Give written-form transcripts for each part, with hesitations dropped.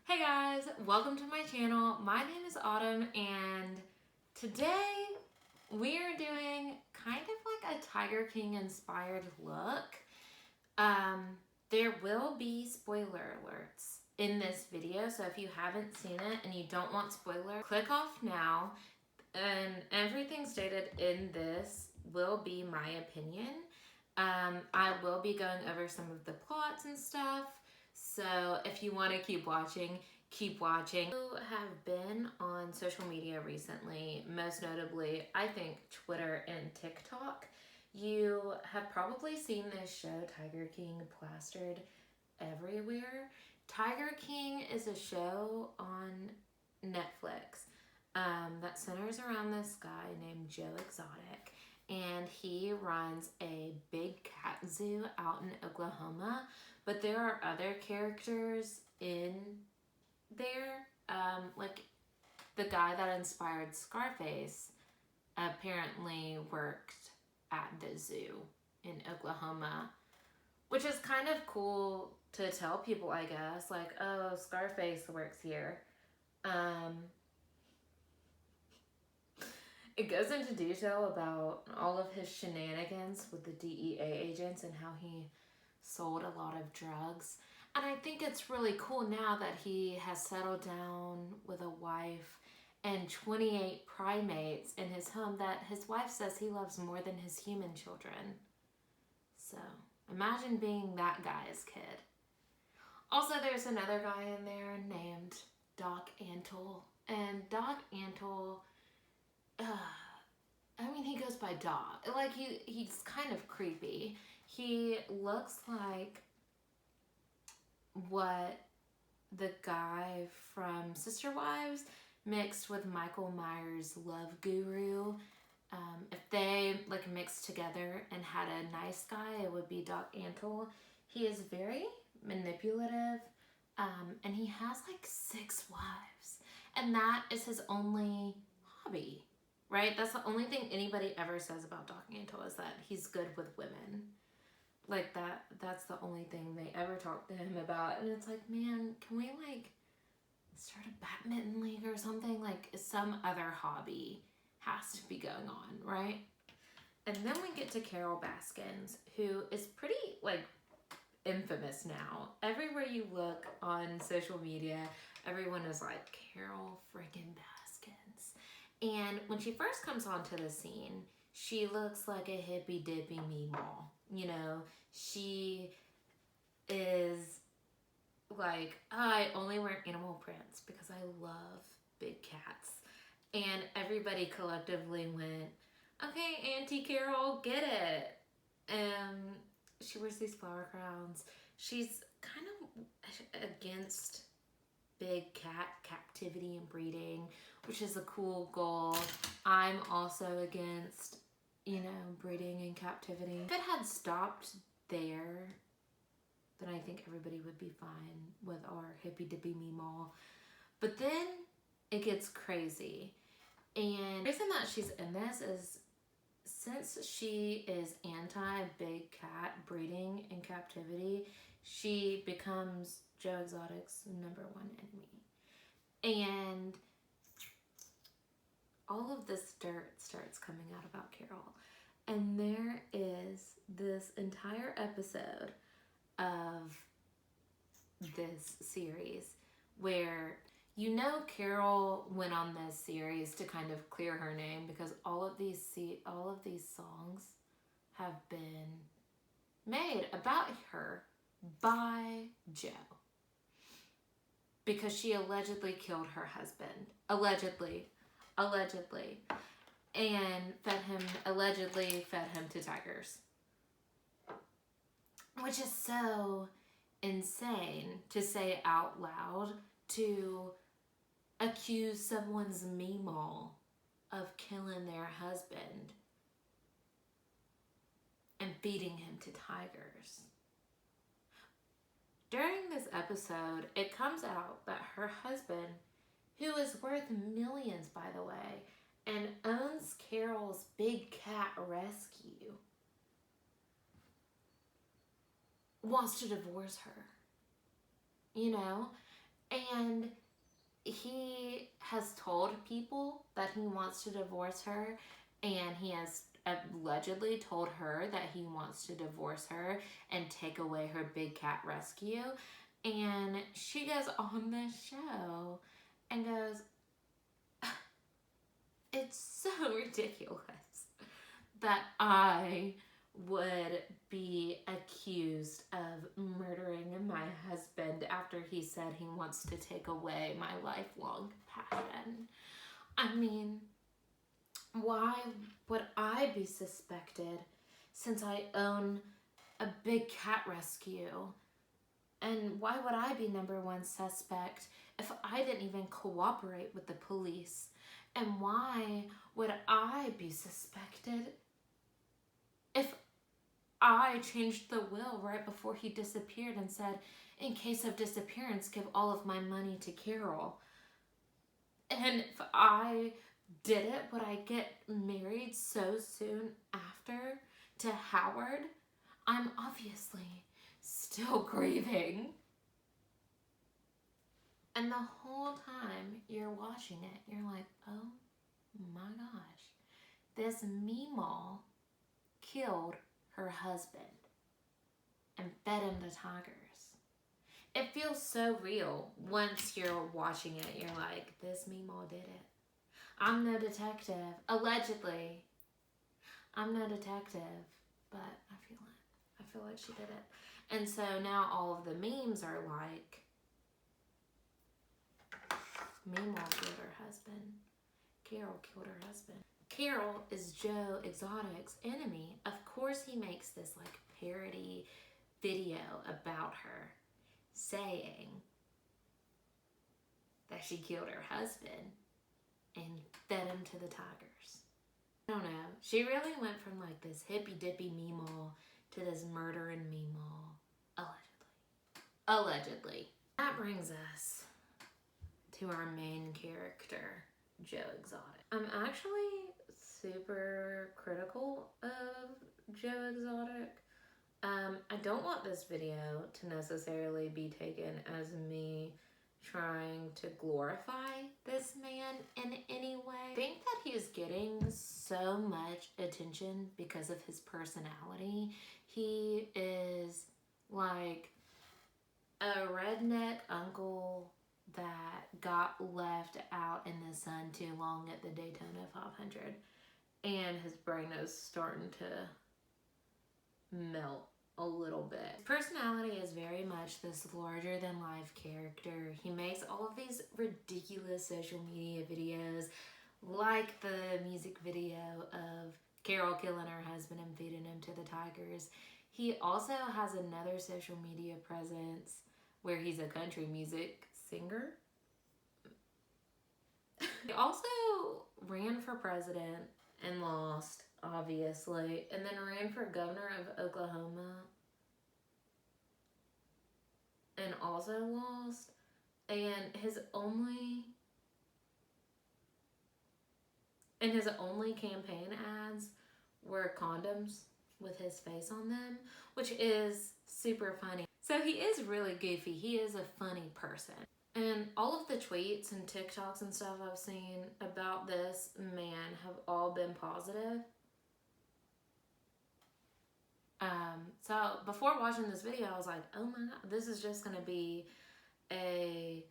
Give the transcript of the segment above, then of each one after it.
Hey guys, welcome to my channel. My name is Autumn and today we are doing kind of like a Tiger King inspired look. There will be spoiler alerts in this video, so if you haven't seen it and you don't want spoiler, click off now. And everything stated in this will be my opinion. I will be going over some of the plots and stuff. So if you want to keep watching, keep watching. You have been on social media recently, most notably, I think Twitter and TikTok. You have probably seen this show, Tiger King, plastered everywhere. Tiger King is a show on Netflix that centers around this guy named Joe Exotic, and he runs a big cat zoo out in Oklahoma. But there are other characters in there, like the guy that inspired Scarface apparently worked at the zoo in Oklahoma, which is kind of cool to tell people, I guess, like, oh, Scarface works here. It goes into detail about all of his shenanigans with the DEA agents and how he sold a lot of drugs. And I think it's really cool now that he has settled down with a wife and 28 primates in his home that his wife says he loves more than his human children. So imagine being that guy's kid. Also, there's another guy in there named Doc Antle. And Doc Antle, he goes by Doc. Like, he's kind of creepy. He looks like what the guy from Sister Wives mixed with Michael Myers' love guru. If they like mixed together and had a nice guy, it would be Doc Antle. He is very manipulative, and he has like 6 wives, and that is his only hobby, right? That's the only thing anybody ever says about Doc Antle, is that he's good with women. Like, that's the only thing they ever talk to him about. And it's like, man, can we like start a badminton league or something? Like, some other hobby has to be going on, right? And then we get to Carol Baskins, who is pretty like infamous now. Everywhere you look on social media, everyone is like, Carol freaking Baskins. And when she first comes onto the scene, she looks like a hippy dippy meemaw. You know, she is like, I only wear animal prints because I love big cats. And everybody collectively went, okay, Auntie Carol, get it. And she wears these flower crowns. She's kind of against big cat captivity and breeding, which is a cool goal. I'm also against, breeding and captivity. If it had stopped there, then I think everybody would be fine with our hippy dippy meemaw. But then it gets crazy. And the reason that she's in this is, since she is anti-big cat breeding and captivity, she becomes Joe Exotic's #1 enemy. And all of this dirt starts coming out about Carol. And there is this entire episode of this series where, Carol went on this series to kind of clear her name, because all of these songs have been made about her by Joe, because she allegedly killed her husband. Allegedly. And allegedly fed him to tigers. Which is so insane to say out loud, to accuse someone's meemaw of killing their husband and feeding him to tigers. During this episode, it comes out that her husband, who is worth millions, by the way, and owns Carol's big cat rescue, wants to divorce her. And he has told people that he wants to divorce her, and he has allegedly told her that he wants to divorce her and take away her big cat rescue. And she goes on this show and goes, it's so ridiculous that I would be accused of murdering my husband after he said he wants to take away my lifelong passion. I mean, why would I be suspected since I own a big cat rescue? And why would I be number one suspect if I didn't even cooperate with the police? And why would I be suspected if I changed the will right before he disappeared and said, in case of disappearance, give all of my money to Carol? And if I did it, would I get married so soon after to Howard? I'm obviously still grieving. And the whole time you're watching it, you're like, oh my gosh, this Meemaw killed her husband and fed him to tigers. It feels so real once you're watching it. You're like, this Meemaw did it. I'm no detective. Allegedly. I'm no detective, but I feel it. I feel like she did it. And so now all of the memes are like, Meemaw killed her husband. Carol killed her husband. Carol is Joe Exotic's enemy. Of course he makes this like parody video about her saying that she killed her husband and fed him to the tigers. I don't know. She really went from like this hippy dippy Meemaw to this murdering Meemaw. Allegedly. That brings us to our main character, Joe Exotic. I'm actually super critical of Joe Exotic. I don't want this video to necessarily be taken as me trying to glorify this man in any way. I think that he is getting so much attention because of his personality. He is like a redneck uncle that got left out in the sun too long at the Daytona 500, and his brain is starting to melt a little bit. His personality is very much this larger than life character. He makes all of these ridiculous social media videos, like the music video of Carol killing her husband and feeding him to the tigers. He also has another social media presence where he's a country music singer. He also ran for president and lost, obviously, and then ran for governor of Oklahoma and also lost. And his only campaign ads were condoms with his face on them, which is super funny. So he is really goofy. He is a funny person. And all of the tweets and TikToks and stuff I've seen about this man have all been positive. So before watching this video, I was like, oh my God, this is just going to be a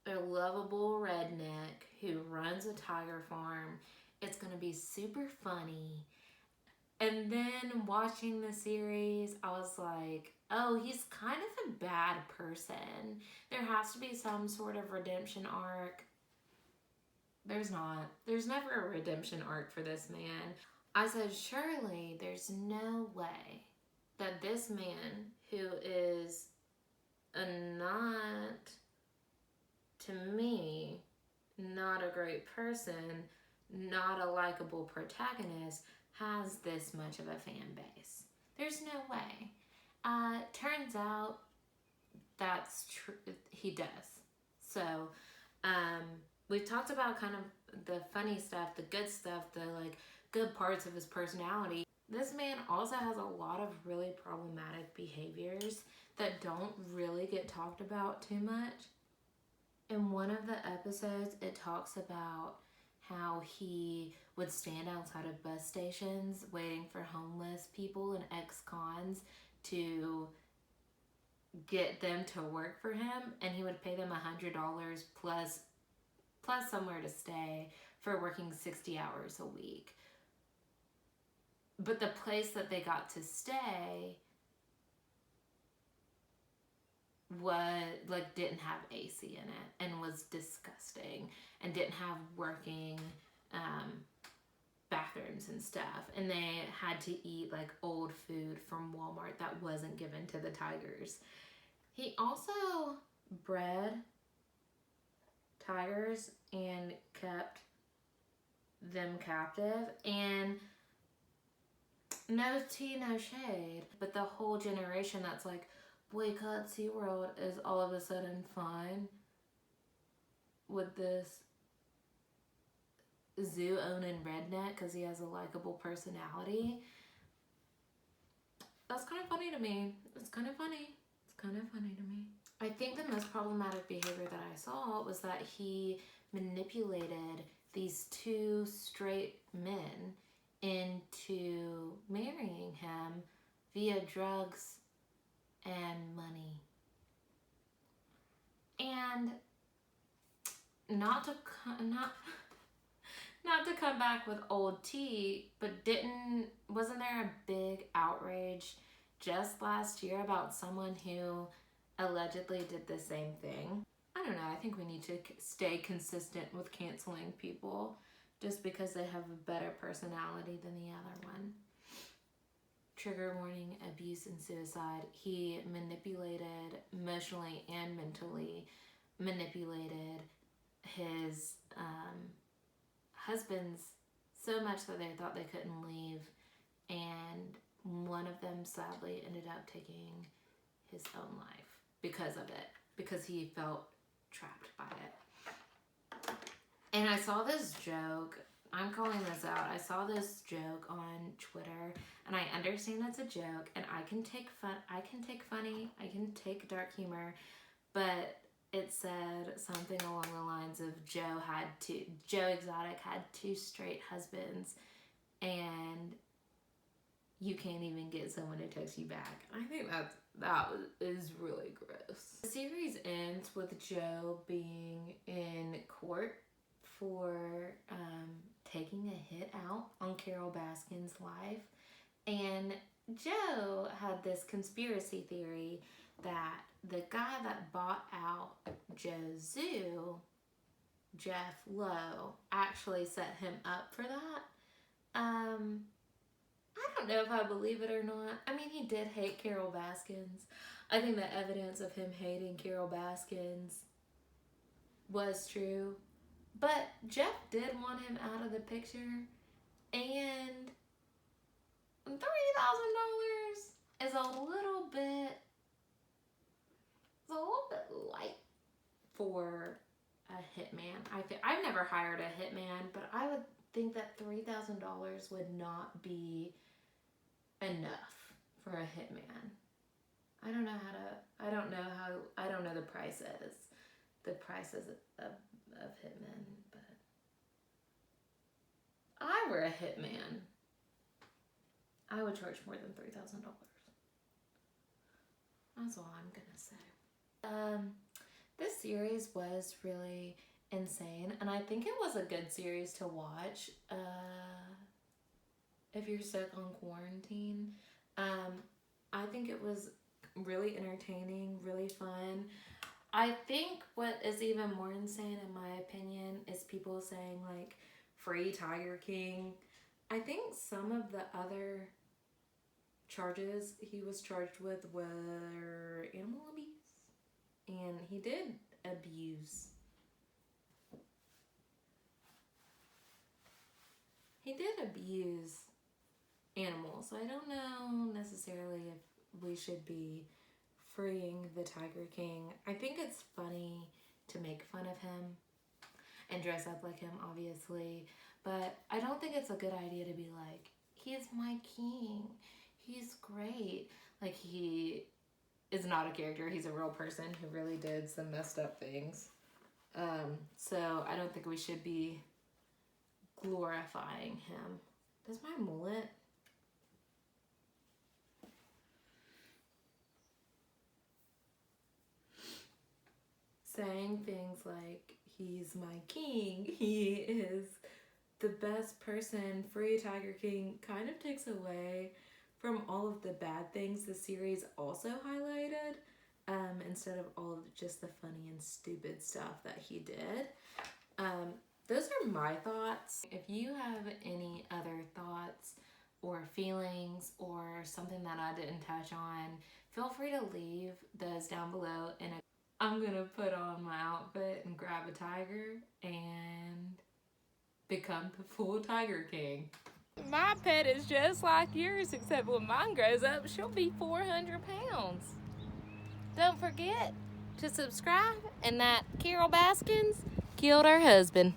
lovable redneck who runs a tiger farm. It's going to be super funny. And then watching the series, I was like, oh, he's kind of a bad person. There has to be some sort of redemption arc. There's not. There's never a redemption arc for this man. I said, surely there's no way that this man, who is to me, not a great person, not a likable protagonist, has this much of a fan base. There's no way. Turns out that's true. He does. So we've talked about kind of the funny stuff, the good stuff, the like good parts of his personality. This man also has a lot of really problematic behaviors that don't really get talked about too much. In one of the episodes, it talks about how he would stand outside of bus stations waiting for homeless people and ex-cons to get them to work for him, and he would pay them $100 plus somewhere to stay for working 60 hours a week. But the place that they got to stay was like didn't have AC in it and was disgusting and didn't have working bathrooms and stuff, and they had to eat like old food from Walmart that wasn't given to the tigers. He also bred tigers and kept them captive, and no tea, no shade, but the whole generation that's like, boycott SeaWorld is all of a sudden fine with this zoo-owning redneck because he has a likable personality. That's kind of funny to me. It's kind of funny. It's kind of funny to me. I think the most problematic behavior that I saw was that he manipulated these two straight men into marrying him via drugs and money. And not to come back with old tea, but wasn't there a big outrage just last year about someone who allegedly did the same thing? I don't know, I think we need to stay consistent with canceling people just because they have a better personality than the other one. Trigger warning, abuse and suicide. He manipulated, emotionally and mentally manipulated his husbands so much that they thought they couldn't leave, and one of them sadly ended up taking his own life because of it, because he felt trapped by it. And I saw this joke, I'm calling this out, I saw this joke on Twitter, and I understand it's a joke, and I can take funny, I can take dark humor, but it said something along the lines of Joe Exotic had two straight husbands, and you can't even get someone to text you back. I think that is really gross. The series ends with Joe being in court for taking a hit out on Carole Baskin's life, and Joe had this conspiracy theory that the guy that bought out Joe's zoo, Jeff Lowe, actually set him up for that. I don't know if I believe it or not. I mean, he did hate Carole Baskins. I think the evidence of him hating Carole Baskins was true. But Jeff did want him out of the picture, and $3,000 is a little bit light for a hitman. I've never hired a hitman, but I would think that $3,000 would not be enough for a hitman. I don't know the prices of hitmen, but if I were a hitman, I would charge more than $3,000. That's all I'm gonna say. This series was really insane, and I think it was a good series to watch if you're stuck on quarantine. I think it was really entertaining, really fun. I think what is even more insane, in my opinion, is people saying like free Tiger King. I think some of the other charges he was charged with were animal abuse, and he did abuse. He did abuse animals. I don't know necessarily if we should be freeing the Tiger King. I think it's funny to make fun of him and dress up like him, obviously, but I don't think it's a good idea to be like, he's my king. He's great. Like, he is not a character. He's a real person who really did some messed up things. So I don't think we should be glorifying him. Does my mullet? Saying things like, he's my king, he is the best person, free Tiger King, kind of takes away from all of the bad things the series also highlighted, instead of all of just the funny and stupid stuff that he did. Those are my thoughts. If you have any other thoughts or feelings or something that I didn't touch on, feel free to leave those down below, and I'm gonna put on my outfit and grab a tiger and become the full Tiger King. My pet is just like yours, except when mine grows up, she'll be 400 pounds. Don't forget to subscribe, and that Carol Baskins killed her husband.